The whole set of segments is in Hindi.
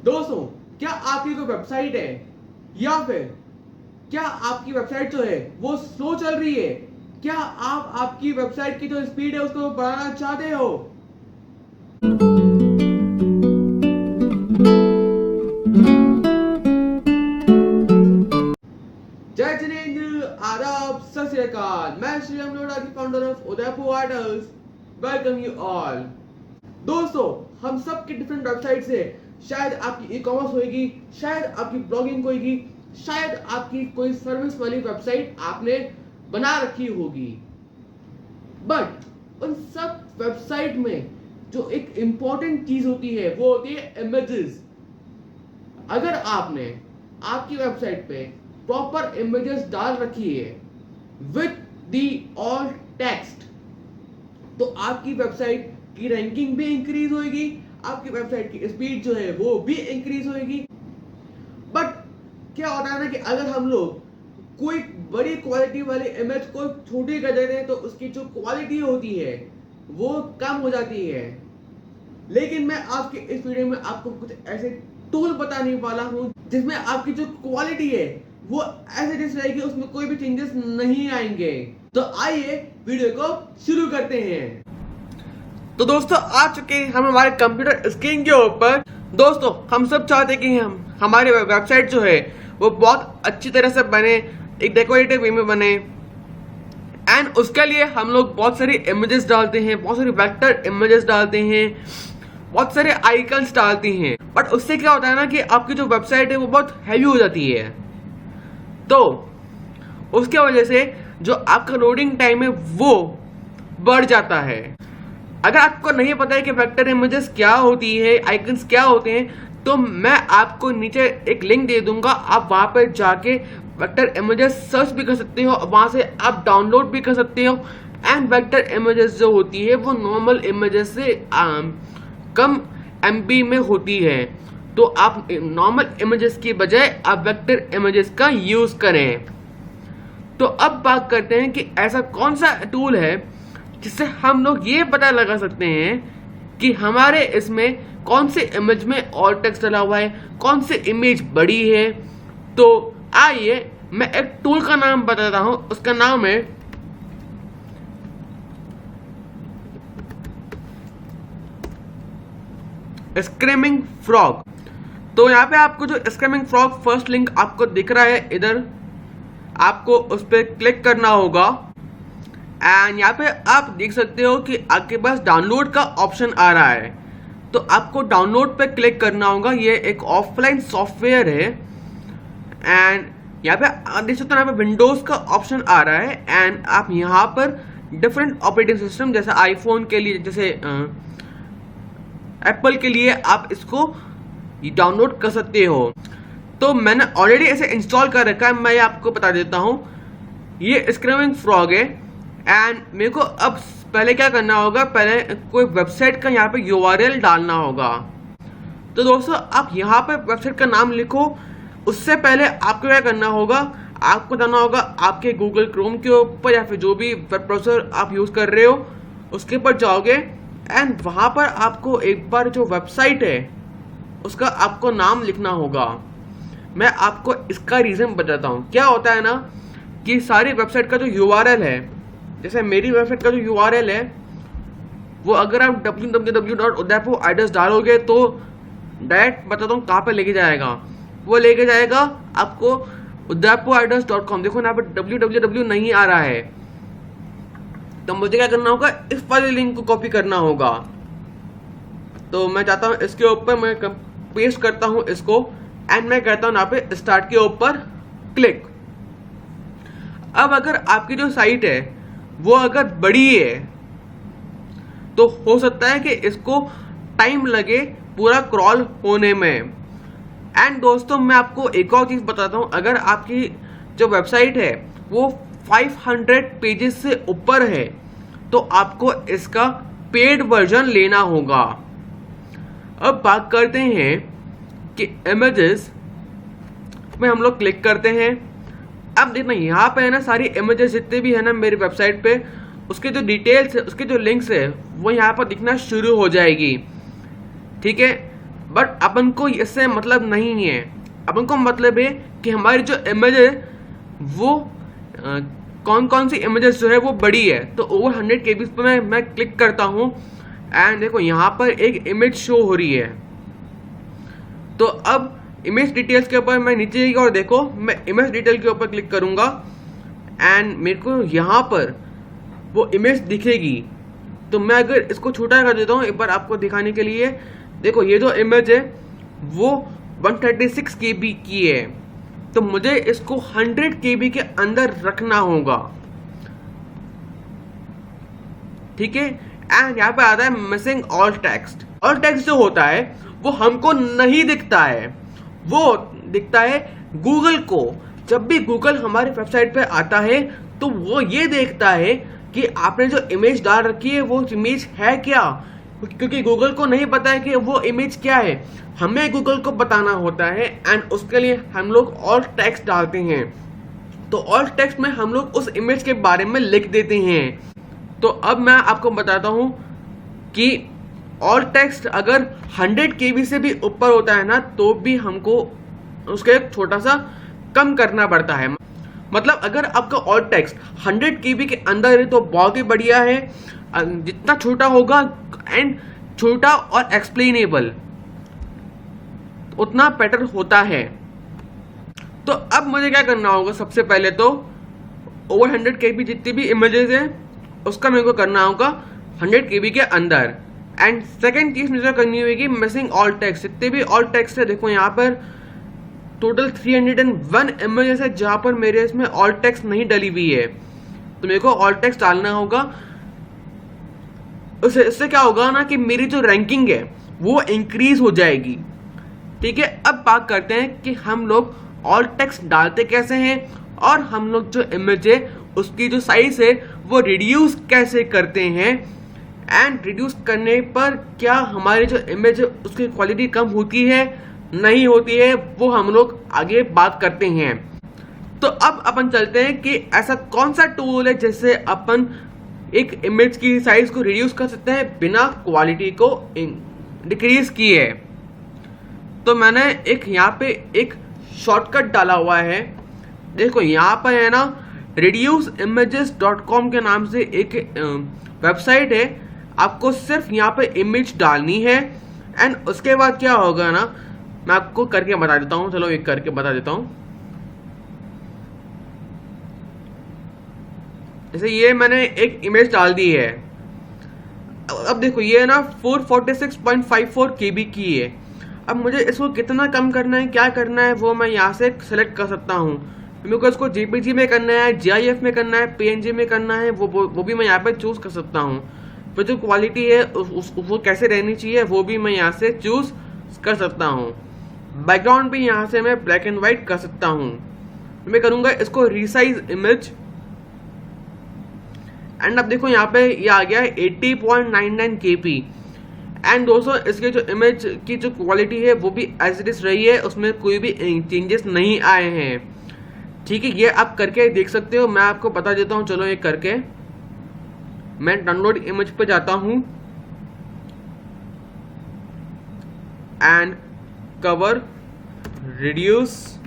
दोस्तों, क्या आपकी कोई वेबसाइट है या फिर क्या आपकी वेबसाइट जो है वो स्लो चल रही है? क्या आप आपकी वेबसाइट की जो स्पीड है उसको बढ़ाना चाहते हो? जय जिनेंद्र, आदाब, सत श्री अकाल। मैं श्रीराम लोढ़ा की founder of Udaipur idols welcome you all. दोस्तों, हम सब की डिफरेंट वेबसाइट्स है। शायद आपकी ई कॉमर्स होगी, शायद आपकी ब्लॉगिंग होगी, शायद आपकी कोई सर्विस वाली वेबसाइट आपने बना रखी होगी। बट उन सब वेबसाइट में जो एक इंपॉर्टेंट चीज होती है वो होती है इमेजेस। अगर आपने आपकी वेबसाइट पे प्रॉपर इमेजेस डाल रखी है विद दी ऑल टेक्स्ट, तो आपकी वेबसाइट की रैंकिंग भी इंक्रीज होगी, आपकी वेबसाइट की स्पीड जो है वो भी इंक्रीज होगी। बट क्या होता है ना कि अगर हम लोग कोई बड़ी क्वालिटी वाले इमेज को छोटी कर देते हैं तो उसकी जो क्वालिटी होती है वो कम हो जाती है। लेकिन मैं आपके इस वीडियो में आपको कुछ ऐसे टूल बताने वाला हूं जिसमें आपकी जो क्वालिटी है वो ऐसे जैसे रहेगी, उसमें कोई भी चेंजेस नहीं आएंगे। तो आइए वीडियो को शुरू करते हैं। तो दोस्तों, आ चुके हैं हम हमारे कंप्यूटर स्क्रीन के ऊपर। दोस्तों, हम सब चाहते हैं कि हम हमारी वेबसाइट जो है वो बहुत अच्छी तरह से बने, एक डेकोरेटिव वे में बने। एंड उसके लिए हम लोग बहुत सारी इमेजेस डालते हैं, बहुत सारी वेक्टर इमेजेस डालते हैं, बहुत सारे आइकन्स डालते हैं। बट उससे क्या होता है ना कि आपकी जो वेबसाइट है वो बहुत हैवी हो जाती है। तो उसके वजह से जो आपका लोडिंग टाइम है वो बढ़ जाता है। अगर आपको नहीं पता है कि वेक्टर इमेजेस क्या होती है, आइकन्स क्या होते हैं, तो मैं आपको नीचे एक लिंक दे दूंगा। आप वहां पर जाके वेक्टर इमेजेस सर्च भी कर सकते हो, वहां से आप डाउनलोड भी कर सकते हो। एंड वेक्टर इमेजेस जो होती है वो नॉर्मल इमेजेस से कम MB में होती है। तो आप नॉर्मल इमेजेस की बजाय आप वेक्टर इमेजेस का यूज करें। तो अब बात करते हैं कि ऐसा कौन सा टूल है जिससे हम लोग ये पता लगा सकते हैं कि हमारे इसमें कौन से इमेज में और टेक्स्ट डला हुआ है, कौन से इमेज बड़ी है। तो आइए मैं एक टूल का नाम बताता हूं, उसका नाम है स्क्रीमिंग फ्रॉग। तो यहाँ पे आपको जो स्क्रीमिंग फ्रॉग फर्स्ट लिंक आपको दिख रहा है, इधर आपको उस पर क्लिक करना होगा। एंड यहाँ पे आप देख सकते हो कि आपके पास डाउनलोड का ऑप्शन आ रहा है, तो आपको डाउनलोड पे क्लिक करना होगा। ये एक ऑफलाइन सॉफ्टवेयर है। एंड यहाँ पे आप देख सकते हो, यहाँ पे विंडोज का ऑप्शन आ रहा है। एंड आप यहाँ पर डिफरेंट ऑपरेटिंग सिस्टम जैसे आईफोन के लिए, जैसे एप्पल के लिए आप इसको डाउनलोड कर सकते हो। तो मैंने ऑलरेडी इसे इंस्टॉल कर रखा है, मैं आपको बता देता हूँ। ये स्क्रीमिंग फ्रॉग है। एंड मेरे को अब पहले क्या करना होगा, पहले कोई वेबसाइट का यहाँ पे URL डालना होगा। तो दोस्तों, आप यहाँ पे वेबसाइट का नाम लिखो। उससे पहले आपको क्या करना होगा, आपको जाना होगा आपके गूगल क्रोम के ऊपर या फिर जो भी वेब ब्राउज़र आप यूज़ कर रहे हो उसके ऊपर जाओगे। एंड वहाँ पर आपको एक बार जो वेबसाइट है उसका आपको नाम लिखना होगा। मैं आपको इसका रीज़न बताता हूँ। क्या होता है ना कि सारी वेबसाइट का जो URL है, जैसे मेरी वेबसाइट का जो URL है वो अगर आप www.udaipuridols डालोगे तो डायरेक्ट बताता हूँ कहाँ पे लेके जाएगा। वो लेके जाएगा आपको udaipuridols.com। देखो यहाँ पे www नहीं आ रहा है, तो मुझे क्या करना होगा, इस वाले लिंक को कॉपी करना होगा। तो मैं चाहता हूँ इसके ऊपर मैं पेस्ट करता हूँ इसको। एंड मैं कहता हूँ यहाँ पे स्टार्ट के ऊपर क्लिक। अब अगर आपकी जो साइट है वो अगर बड़ी है तो हो सकता है कि इसको टाइम लगे पूरा क्रॉल होने में। एंड दोस्तों, मैं आपको एक और चीज़ बताता हूँ। अगर आपकी जो वेबसाइट है वो 500 पेजेस से ऊपर है तो आपको इसका पेड वर्जन लेना होगा। अब बात करते हैं कि इमेजेस में हम लोग क्लिक करते हैं। अब देखना यहाँ पे है ना, सारी इमेजेस जितने भी है ना मेरी वेबसाइट पे, उसके जो डिटेल्स है, उसके जो लिंक्स है वो यहाँ पर दिखना शुरू हो जाएगी। ठीक है, बट अपन को इससे मतलब नहीं है। अपन को मतलब है कि हमारी जो इमेज है वो कौन कौन सी इमेजेस जो है वो बड़ी है। तो ओवर 100 KB पर मैं क्लिक करता हूँ एंड देखो यहाँ पर एक इमेज शो हो रही है। तो अब इमेज डिटेल्स के ऊपर मैं नीचे की ओर देखो, मैं इमेज डिटेल के ऊपर क्लिक करूँगा एंड मेरे को यहाँ पर वो इमेज दिखेगी। तो मैं अगर इसको छोटा कर देता हूँ एक बार आपको दिखाने के लिए, देखो ये जो इमेज है वो 136 KB की है। तो मुझे इसको 100 KB के अंदर रखना होगा, ठीक है। एंड यहाँ पे आता है missing all text. All text जो होता है वो हमको नहीं दिखता है, वो दिखता है गूगल को। जब भी गूगल हमारी वेबसाइट पे आता है तो वो ये देखता है कि आपने जो इमेज डाल रखी है वो इमेज है क्या, क्योंकि गूगल को नहीं पता है कि वो इमेज क्या है, हमें गूगल को बताना होता है। एंड उसके लिए हम लोग ऑल टेक्स्ट डालते हैं। तो ऑल टेक्स्ट में हम लोग उस इमेज के बारे में लिख देते हैं। तो अब मैं आपको बताता हूं कि ऑल टेक्स्ट अगर 100 KB से भी ऊपर होता है ना तो भी हमको उसके छोटा सा कम करना पड़ता है। मतलब अगर आपका ऑल टेक्स्ट 100 KB के अंदर है तो बहुत ही बढ़िया है। जितना छोटा होगा एंड छोटा और एक्सप्लेनेबल उतना बेटर होता है। तो अब मुझे क्या करना होगा, सबसे पहले तो ओवर 100 KB जितनी भी इमेजेस है उसका मेरे को करना होगा 100 KB के अंदर। एंड सेकेंड चीज मुझे करनी होगी मिसिंग ऑल टेक्स्ट। जितने भी ऑल टेक्स्ट है देखो यहाँ पर टोटल 301 इमेजेस है जहां पर मेरे इसमें ऑल टेक्स्ट नहीं डली हुई है। तो मेरे को ऑल टेक्स्ट डालना होगा। इससे क्या होगा ना कि मेरी जो रैंकिंग है वो इंक्रीज हो जाएगी, ठीक है। अब बात करते हैं कि हम लोग ऑल टेक्स्ट डालते कैसे हैं और हम लोग जो इमेज है उसकी जो साइज है वो रिड्यूस कैसे करते हैं। एंड रिड्यूस करने पर क्या हमारी जो इमेज है उसकी क्वालिटी कम होती है नहीं होती है, वो हम लोग आगे बात करते हैं। तो अब अपन चलते हैं कि ऐसा कौन सा टूल है जिससे अपन एक इमेज की साइज को रिड्यूस कर सकते हैं बिना क्वालिटी को डिक्रीज किए। तो मैंने एक यहाँ पे एक शॉर्टकट डाला हुआ है। देखो यहाँ पर है ना reduceimages.com के नाम से एक वेबसाइट है। आपको सिर्फ यहाँ पे इमेज डालनी है एंड उसके बाद क्या होगा ना, मैं आपको करके बता देता हूँ। चलो एक करके बता देता हूँ। जैसे ये मैंने एक इमेज डाल दी है। अब देखो ये ना 446.54 KB की है। अब मुझे इसको कितना कम करना है, क्या करना है, वो मैं यहाँ से सेलेक्ट कर सकता हूँ। मेरे को इसको JPG में करना है, GIF में करना है, PNG में करना है, वो भी मैं यहाँ पे चूज कर सकता हूँ। फिर जो क्वालिटी है वो कैसे रहनी चाहिए वो भी मैं यहाँ से चूज कर सकता हूँ। बैकग्राउंड भी यहाँ से मैं ब्लैक एंड व्हाइट कर सकता हूँ। मैं करूँगा इसको रीसाइज इमेज। एंड अब देखो यहाँ पे ये आ गया है 80.99 KB। एंड दोस्तों इसके जो इमेज की जो क्वालिटी है वो भी एज इट इज रही है, उसमें कोई भी चेंजेस नहीं आए हैं, ठीक है। ये आप करके देख सकते हो। मैं आपको बता देता हूँ। चलो ये करके मैं डाउनलोड इमेज पे जाता हूँ एंड कवर रिड्यूस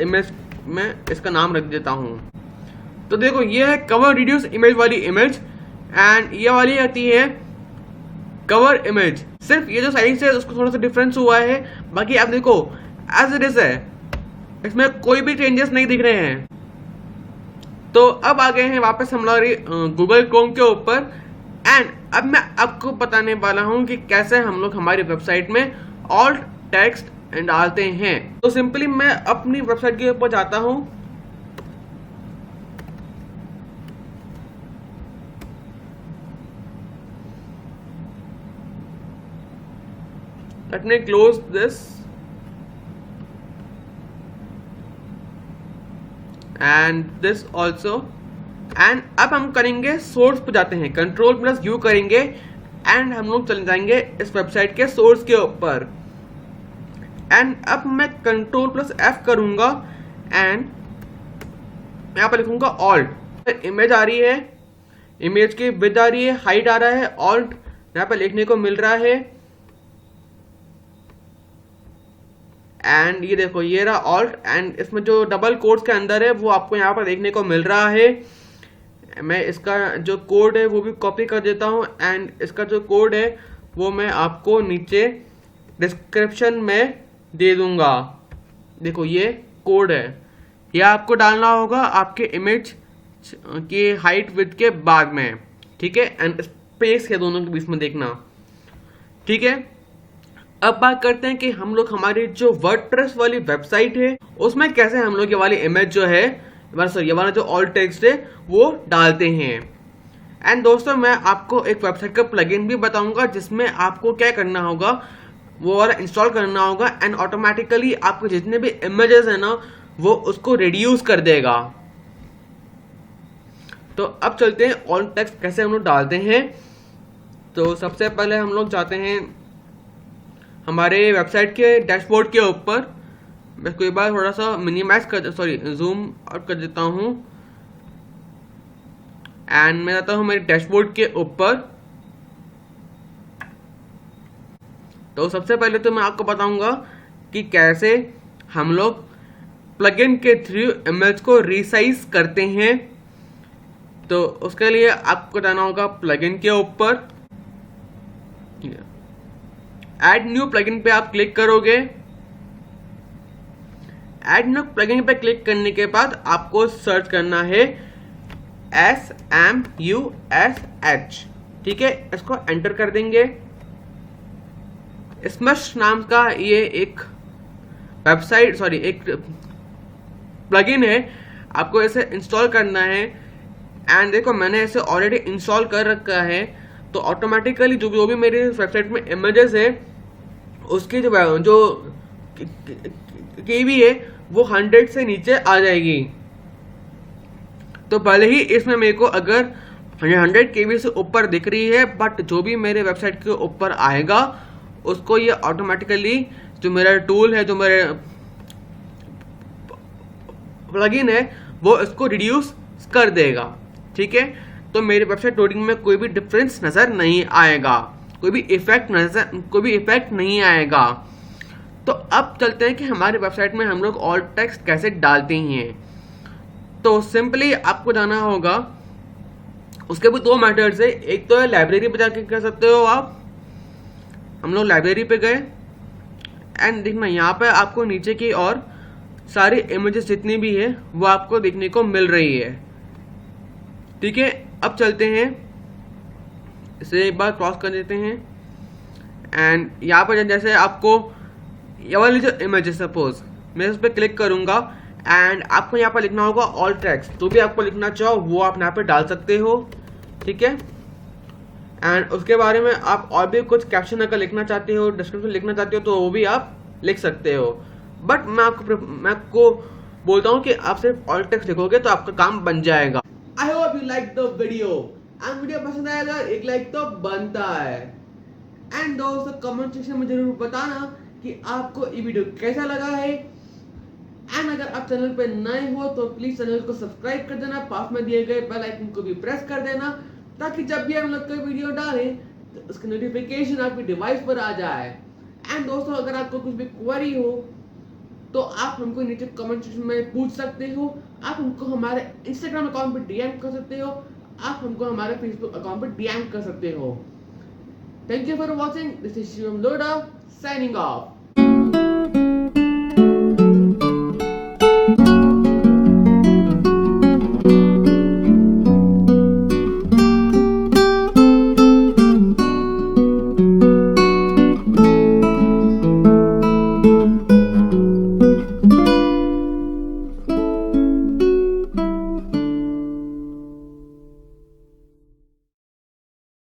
इमेज में इसका नाम रख देता हूँ। तो देखो ये है कवर रिड्यूस इमेज वाली इमेज एंड ये वाली आती है कवर इमेज। सिर्फ ये जो साइज है उसको थोड़ा सा डिफरेंस हुआ है, बाकी आप देखो एज इट इज है, इसमें कोई भी चेंजेस नहीं दिख रहे हैं। तो अब आ गए हैं वापस हम लोग गूगल क्रोम के ऊपर एंड अब मैं आपको बताने वाला हूं कि कैसे हम लोग हमारी वेबसाइट में ऑल टेक्स्ट डालते हैं। तो सिंपली मैं अपनी वेबसाइट के ऊपर जाता हूं। Let me close this and this also। And अब हम करेंगे सोर्स पे जाते हैं, Ctrl+U करेंगे एंड हम लोग चले जाएंगे इस वेबसाइट के सोर्स के ऊपर। एंड अब मैं Ctrl+F करूंगा एंड यहाँ पर लिखूंगा ऑल्ट। इमेज आ रही है, इमेज की विड्थ आ रही है, हाइट आ रहा है, ऑल्ट यहाँ पर लिखने को मिल रहा है। एंड ये देखो ये रहा ऑल्ट, एंड इसमें जो डबल कोड्स के अंदर है वो आपको यहाँ पर देखने को मिल रहा है। मैं इसका जो कोड है वो भी कॉपी कर देता हूँ, एंड इसका जो कोड है वो मैं आपको नीचे डिस्क्रिप्शन में दे दूंगा। देखो ये कोड है, यह आपको डालना होगा आपके इमेज की हाइट विड्थ के बाद में, ठीक है, एंड स्पेस है दोनों के बीच में देखना, ठीक है। अब बात करते हैं कि हम लोग हमारी जो वर्डप्रेस वाली वेबसाइट है उसमें कैसे हम लोग ये वाली इमेज जो है, सॉरी ये वाला जो ऑल्ट टेक्स्ट है वो डालते हैं। एंड दोस्तों मैं आपको एक वेबसाइट का प्लगइन भी बताऊंगा जिसमें आपको क्या करना होगा, वो वाला इंस्टॉल करना होगा, एंड ऑटोमेटिकली आपके जितने भी इमेजेस है ना वो उसको रिड्यूस कर देगा। तो अब चलते हैं ऑल्ट टेक्स्ट कैसे हम लोग डालते हैं। तो सबसे पहले हम लोग जाते हैं हमारे वेबसाइट के डैशबोर्ड के ऊपर। मैं कोई बार थोड़ा सा मिनिमाइज कर जूम आउट कर देता हूँ, एंड मैं जाता हूँ मेरे डैशबोर्ड के ऊपर। तो सबसे पहले तो मैं आपको बताऊंगा कि कैसे हम लोग प्लगइन के थ्रू इमेज को रीसाइज करते हैं। तो उसके लिए आपको जाना होगा प्लगइन के ऊपर, ऐड न्यू प्लगइन पे आप क्लिक करोगे। ऐड न्यू प्लगइन पे क्लिक करने के बाद आपको सर्च करना है SMUSH, ठीक है, इसको एंटर कर देंगे। स्मश नाम का ये एक वेबसाइट एक प्लगइन है, आपको इसे इंस्टॉल करना है। एंड देखो मैंने इसे ऑलरेडी इंस्टॉल कर रखा है, तो ऑटोमेटिकली जो भी मेरी वेबसाइट में इमेजेस है उसकी जो केबी है वो 100 से नीचे आ जाएगी। तो भले ही इसमें मेरे को अगर 100 केबी से ऊपर दिख रही है, बट जो भी मेरे वेबसाइट के ऊपर आएगा उसको ये ऑटोमेटिकली जो मेरा टूल है, जो मेरे प्लगइन है, वो इसको रिड्यूस कर देगा, ठीक है। तो मेरी वेबसाइट लोडिंग में कोई भी डिफरेंस नज़र नहीं आएगा, कोई भी इफेक्ट नहीं आएगा। तो अब चलते हैं कि हमारी वेबसाइट में हम लोग ऑल्ट टेक्स्ट कैसे डालते हैं। तो सिंपली आपको जाना होगा, उसके भी दो मेथड्स है, एक तो है लाइब्रेरी पे जाके कर सकते हो आप। हम लोग लाइब्रेरी पे गए, एंड देखना यहाँ पे आपको नीचे की और सारी इमेजेस जितनी भी है वो आपको देखने को मिल रही है, ठीक है। अब चलते हैं, इसे एक बार क्रॉस कर देते हैं, एंड यहाँ पर जैसे आपको ये वाली जो इमेज है, सपोज मैं उस पर क्लिक करूँगा, एंड आपको यहाँ पर लिखना होगा ऑल्ट टेक्स्ट। जो भी आपको लिखना चाहो वो आप यहाँ पे डाल सकते हो, ठीक है। एंड उसके बारे में आप और भी कुछ कैप्शन अगर लिखना चाहते हो, डिस्क्रिप्शन लिखना चाहते हो, तो वो भी आप लिख सकते हो। बट मैं आपको बोलता हूँ कि आप सिर्फ ऑल्ट टेक्स्ट लिखोगे तो आपका काम बन जाएगा। I hope you like the video, and video पसंद आएगा एक लाइक तो बनता है। एंड दोस्तों कमेंट सेक्शन में जरूर बताना कि आपको ये वीडियो कैसा लगा है। एंड अगर आप चैनल पे नए हो तो प्लीज चैनल को सब्सक्राइब कर देना, पास में दिए गए बेल आइकन को भी प्रेस कर देना, ताकि जब भी हम लोग कोई वीडियो डालें तो उसका नोटिफिकेशन आपकी डिवाइस पर आ जाए। एंड दोस्तों अगर आपको कुछ भी क्वेरी हो तो आप हमको नीचे कमेंट सेक्शन में पूछ सकते हो। आप हमको हमारे इंस्टाग्राम अकाउंट पर डीएम कर सकते हो, आप हमको हमारे फेसबुक अकाउंट पर डीएम कर सकते हो। Thank you for watching, this is Shivam Lodha signing off.